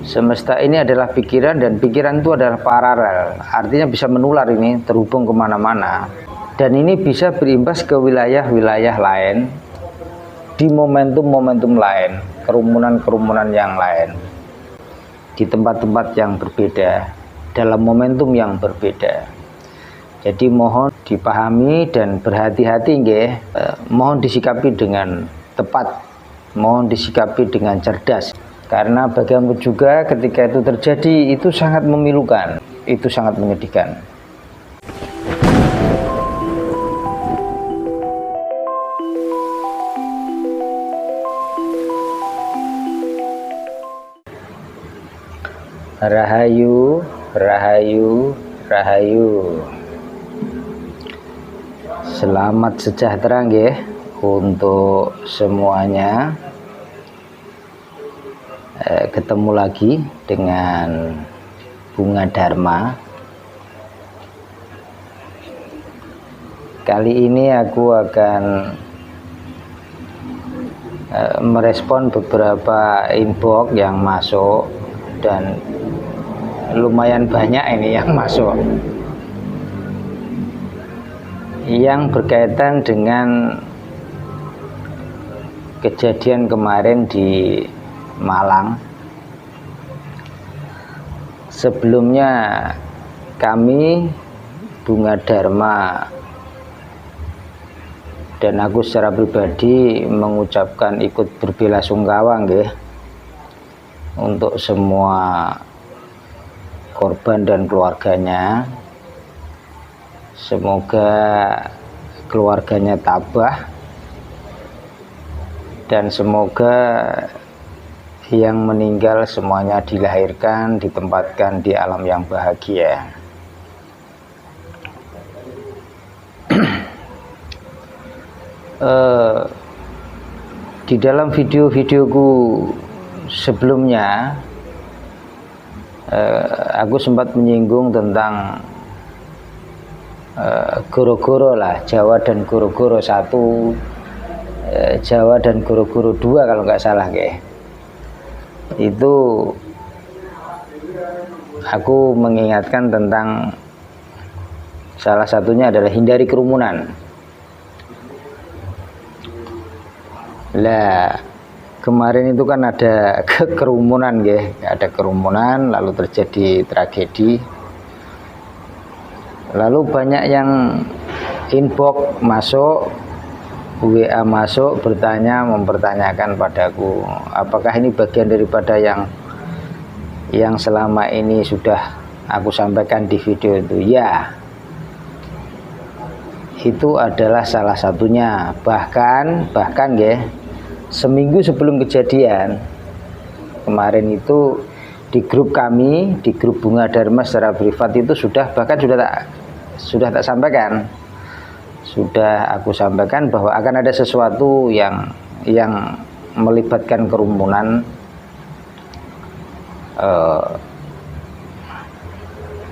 Semesta ini adalah pikiran, dan pikiran itu adalah paralel, artinya bisa menular, ini terhubung kemana-mana, dan ini bisa berimbas ke wilayah-wilayah lain, di momentum-momentum lain, kerumunan-kerumunan yang lain, di tempat-tempat yang berbeda, dalam momentum yang berbeda. Jadi mohon dipahami dan berhati-hati nggih, mohon disikapi dengan tepat, mohon disikapi dengan cerdas. Karena bagaimanapun juga ketika itu terjadi, itu sangat memilukan, itu sangat menyedihkan. Rahayu, rahayu, rahayu. Selamat sejahtera nggih untuk semuanya. Ketemu lagi dengan Bunga Dharma. Kali ini aku akan merespon beberapa inbox yang masuk, dan lumayan banyak ini yang masuk, yang berkaitan dengan kejadian kemarin di Malang. Sebelumnya kami, Bunga Dharma, dan aku secara pribadi mengucapkan ikut berbelasungkawa nggih untuk semua korban dan keluarganya. Semoga keluarganya tabah, dan semoga yang meninggal semuanya dilahirkan, ditempatkan di alam yang bahagia. Di dalam video-videoku sebelumnya, aku sempat menyinggung tentang goro-goro lah, Jawa dan goro-goro 1, Jawa dan goro-goro 2 kalau nggak salah kayak. Itu aku mengingatkan tentang salah satunya adalah hindari kerumunan. Lah kemarin itu kan ada kerumunan ya, ada kerumunan lalu terjadi tragedi. Lalu banyak yang inbox masuk, WA masuk, mempertanyakan padaku, apakah ini bagian daripada yang selama ini sudah aku sampaikan di video itu? Ya, itu adalah salah satunya. Bahkan ya, seminggu sebelum kejadian kemarin itu, di grup kami, di grup Bunga Dharma secara privat itu sudah tak sampaikan. Sudah aku sampaikan bahwa akan ada sesuatu yang melibatkan kerumunan,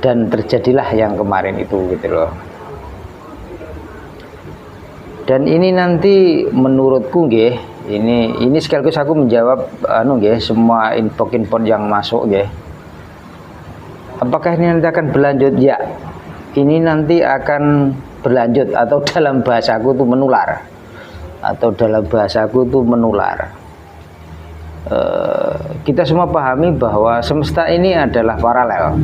dan terjadilah yang kemarin itu gitu loh. Dan ini nanti menurutku nggih, ini sekaligus aku menjawab nggih semua inbox yang masuk nggih. Apakah ini nanti akan berlanjut? Ya, ini nanti akan berlanjut, atau dalam bahasaku itu menular, kita semua pahami bahwa semesta ini adalah paralel.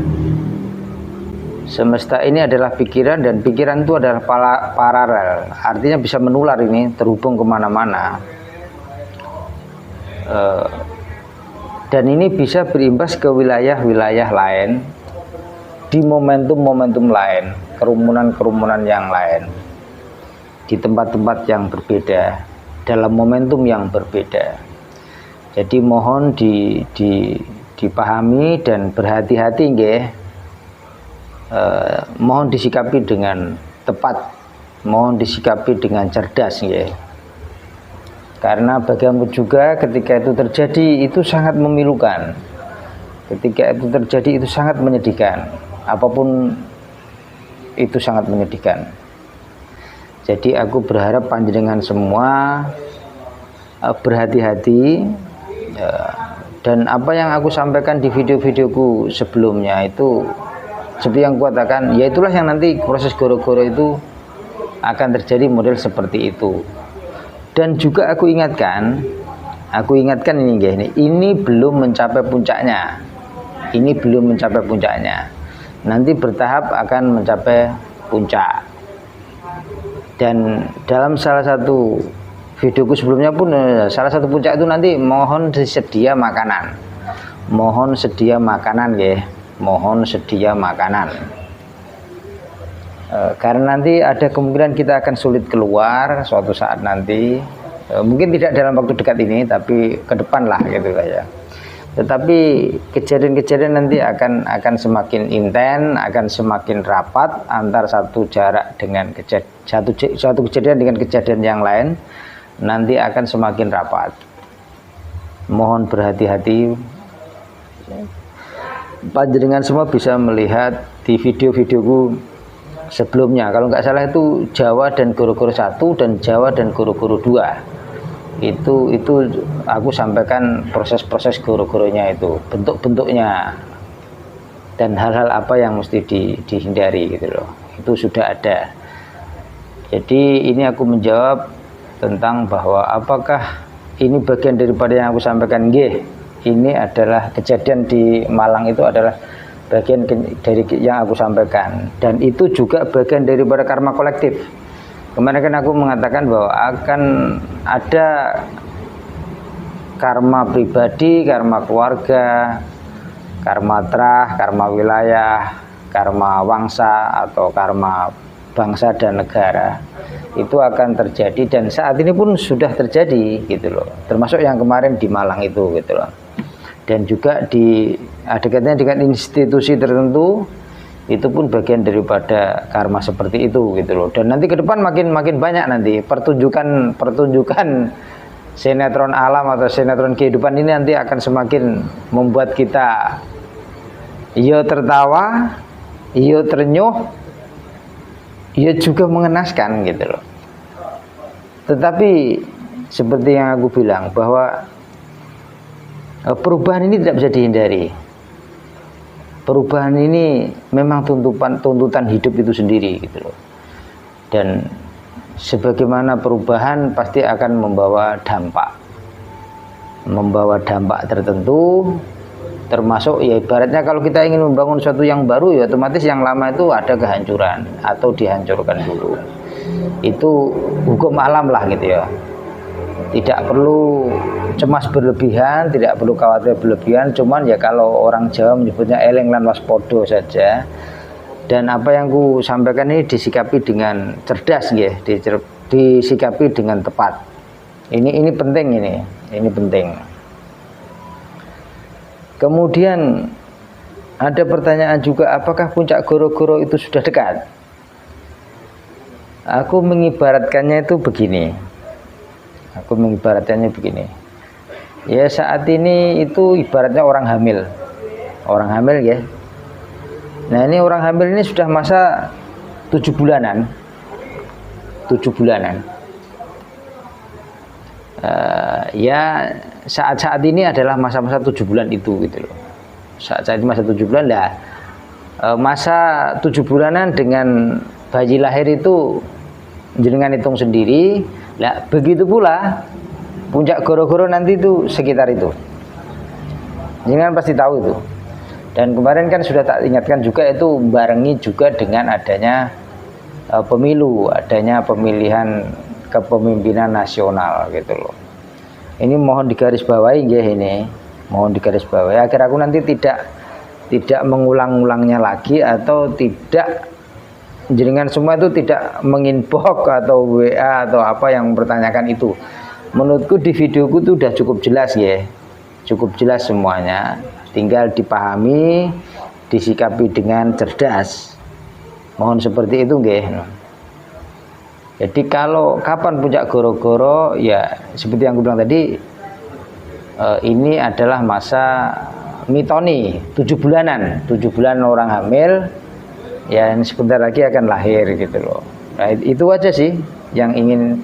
Semesta ini adalah pikiran, dan pikiran itu adalah paralel, artinya bisa menular, ini terhubung kemana-mana, dan ini bisa berimbas ke wilayah-wilayah lain, di momentum-momentum lain, kerumunan-kerumunan yang lain, di tempat-tempat yang berbeda, dalam momentum yang berbeda. Jadi mohon dipahami dan berhati-hati nggih. Mohon disikapi dengan tepat, mohon disikapi dengan cerdas nggih. Karena bagaimanapun juga ketika itu terjadi, itu sangat memilukan. Ketika itu terjadi, itu sangat menyedihkan. Apapun itu sangat menyedihkan. Jadi aku berharap panjenengan semua berhati-hati, Dan apa yang aku sampaikan di video-videoku sebelumnya itu seperti yang katakan, ya itulah yang nanti proses goro-goro itu akan terjadi model seperti itu. Dan juga aku ingatkan ini belum mencapai puncaknya. Ini belum mencapai puncaknya. Nanti bertahap akan mencapai puncak. Dan dalam salah satu videoku sebelumnya pun salah satu puncak itu nanti mohon sedia makanan. Mohon sedia makanan ya. Mohon sedia makanan. Karena nanti ada kemungkinan kita akan sulit keluar suatu saat nanti. Mungkin tidak dalam waktu dekat ini, tapi ke depan lah gitu ya. Tetapi kejadian-kejadian nanti akan semakin intens, akan semakin rapat antar satu jarak dengan satu kejadian dengan kejadian yang lain, nanti akan semakin rapat. Mohon berhati-hati. Panjenengan semua bisa melihat di video-videoku sebelumnya, kalau nggak salah itu Jawa dan Goro-Goro 1 dan Jawa dan Goro-Goro 2. Itu aku sampaikan proses-proses goro-goronya itu, bentuk-bentuknya dan hal-hal apa yang mesti dihindari gitu loh. Itu sudah ada. Jadi ini aku menjawab tentang bahwa apakah ini bagian daripada yang aku sampaikan. Nggih, ini adalah kejadian di Malang, itu adalah bagian dari yang aku sampaikan, dan itu juga bagian daripada karma kolektif. Kemarin kan aku mengatakan bahwa akan ada karma pribadi, karma keluarga, karma trah, karma wilayah, karma wangsa atau karma bangsa dan negara. Itu akan terjadi dan saat ini pun sudah terjadi gitu loh. Termasuk yang kemarin di Malang itu gitu loh. Dan juga ada kaitannya dengan institusi tertentu. Itu pun bagian daripada karma seperti itu gitu loh. Dan nanti ke depan makin banyak nanti pertunjukan sinetron alam atau sinetron kehidupan ini nanti akan semakin membuat kita ya tertawa, ya ternyuh, ya juga mengenaskan gitu loh. Tetapi seperti yang aku bilang bahwa perubahan ini tidak bisa dihindari. Perubahan ini memang tuntutan hidup itu sendiri gitu loh. Dan sebagaimana perubahan pasti akan membawa dampak tertentu, termasuk ya ibaratnya kalau kita ingin membangun sesuatu yang baru, ya otomatis yang lama itu ada kehancuran atau dihancurkan dulu. Itu hukum alam lah gitu ya. Tidak perlu cemas berlebihan, tidak perlu khawatir berlebihan, cuman ya kalau orang Jawa menyebutnya eleng lan waspodo saja. Dan apa yang ku sampaikan ini disikapi dengan cerdas ya, disikapi dengan tepat. Ini penting ini penting. Kemudian ada pertanyaan juga, apakah puncak Goro-Goro itu sudah dekat? Aku mengibaratkannya itu begini. Ya saat ini itu ibaratnya orang hamil ya. Nah ini orang hamil ini sudah masa 7 bulanan. Ya saat ini adalah masa-masa 7 bulan itu gitu loh. Saat ini masa 7 bulan lah. Masa 7 bulanan dengan bayi lahir itu jenengan hitung sendiri. Nah, begitu pula puncak Goro-Goro nanti itu sekitar itu. Jangan pasti tahu itu. Dan kemarin kan sudah tak ingatkan juga, itu barengi juga dengan adanya pemilu, adanya pemilihan kepemimpinan nasional gitu loh. Ini mohon digarisbawahi ya, ini mohon digarisbawahi agar aku nanti tidak mengulang-ulangnya lagi, atau tidak jenengan semua itu tidak menginbox atau WA atau apa yang mempertanyakan itu. Menurutku di videoku itu sudah cukup jelas ya, cukup jelas semuanya, tinggal dipahami, disikapi dengan cerdas. Mohon seperti itu nggih. Jadi kalau kapan puncak Goro-Goro, ya seperti yang aku bilang tadi, ini adalah masa mitoni 7 bulanan, 7 bulan orang hamil. Ya sebentar lagi akan lahir gitu loh. Nah, itu aja sih yang ingin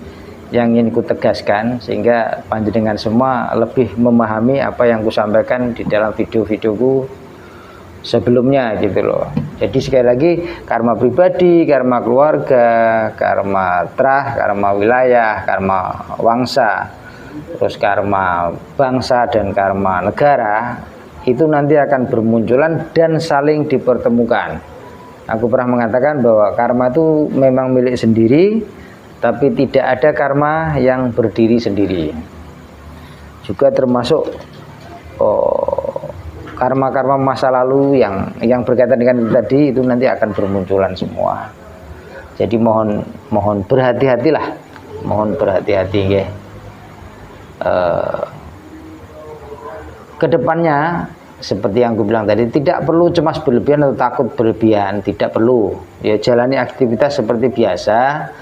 yang ingin ku tegaskan, sehingga panjenengan semua lebih memahami apa yang ku sampaikan di dalam video-videoku sebelumnya gitu loh. Jadi sekali lagi, karma pribadi, karma keluarga, karma trah, karma wilayah, karma wangsa, terus karma bangsa dan karma negara itu nanti akan bermunculan dan saling dipertemukan. Aku pernah mengatakan bahwa karma itu memang milik sendiri, tapi tidak ada karma yang berdiri sendiri. Juga termasuk karma-karma masa lalu yang berkaitan dengan tadi itu nanti akan bermunculan semua. Jadi mohon berhati-hatilah, mohon berhati-hati ya. Kedepannya seperti yang gue bilang tadi, tidak perlu cemas berlebihan atau takut berlebihan, tidak perlu. Ya jalani aktivitas seperti biasa,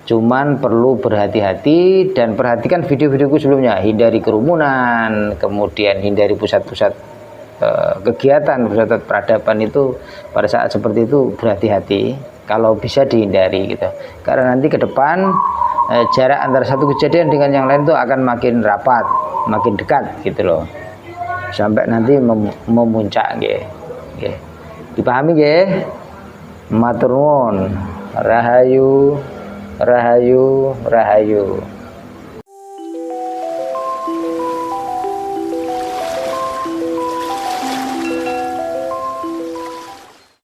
cuman perlu berhati-hati dan perhatikan video-videoku sebelumnya. Hindari kerumunan, kemudian hindari pusat-pusat kegiatan, pusat peradaban itu pada saat seperti itu berhati-hati. Kalau bisa dihindari gitu. Karena nanti ke depan jarak antara satu kejadian dengan yang lain itu akan makin rapat, makin dekat gitu loh. Sampai nanti memuncak nggih. Nggih. Dipahami nggih? Matur nuwun. Rahayu, rahayu, rahayu.